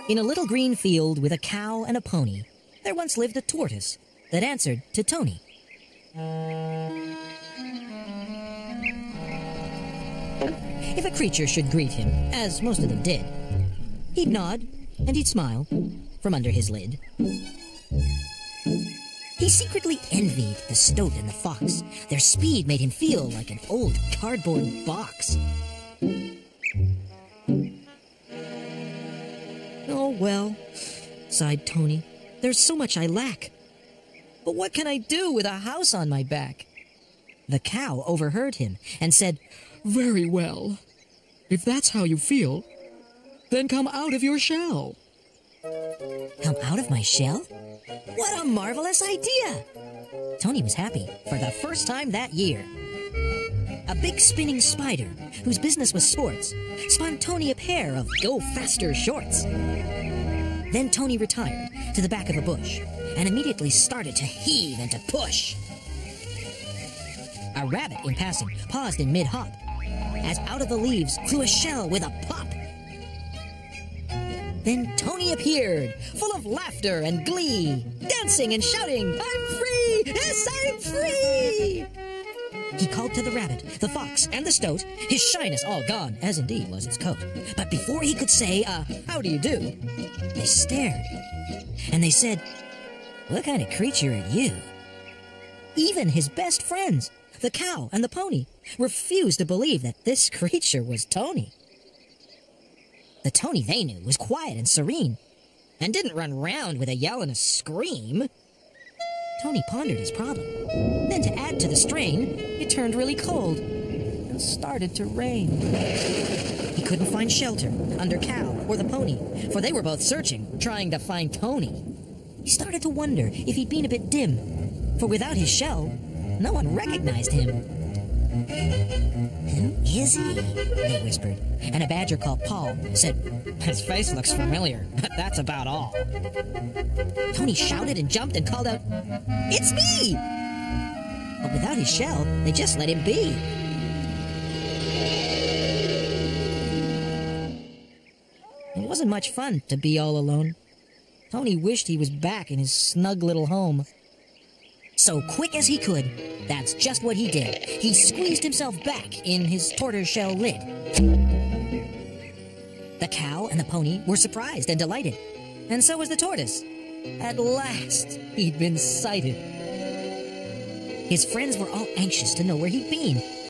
In a little green field with a cow and a pony, there once lived a tortoise that answered to Tony. If a creature should greet him, as most of them did, he'd nod and he'd smile from under his lid. He secretly envied the stoat and the fox. Their speed made him feel like an old cardboard box. Oh, well, sighed Tony, there's so much I lack. But what can I do with a house on my back? The cow overheard him and said, Very well. If that's how you feel, then come out of your shell. Come out of my shell? What a marvelous idea! Tony was happy for the first time that year. A big spinning spider, whose business was sports, spun Tony a pair of go-faster shorts. Then Tony retired to the back of a bush and immediately started to heave and to push. A rabbit, in passing, paused in mid-hop, as out of the leaves flew a shell with a pop. Then Tony appeared, full of laughter and glee, dancing and shouting, I'm free! Yes, I'm free! He called to the rabbit, the fox, and the stoat, his shyness all gone, as indeed was his coat. But before he could say, how do you do, they stared, and they said, what kind of creature are you? Even his best friends, the cow and the pony, refused to believe that this creature was Tony. The Tony they knew was quiet and serene, and didn't run round with a yell and a scream. Tony pondered his problem. Then to add to the strain, it turned really cold and started to rain. He couldn't find shelter under cow or the pony, for they were both searching, trying to find Tony. He started to wonder if he'd been a bit dim, for without his shell, no one recognized him. Who is he? They whispered, and a badger called Paul said, his face looks familiar, but that's about all. Tony shouted and jumped and called out, it's me! But without his shell, they just let him be. It wasn't much fun to be all alone. Tony wished he was back in his snug little home. So quick as he could, that's just what he did. He squeezed himself back in his tortoiseshell lid. The cow and the pony were surprised and delighted, and so was the tortoise. At last, he'd been sighted. His friends were all anxious to know where he'd been.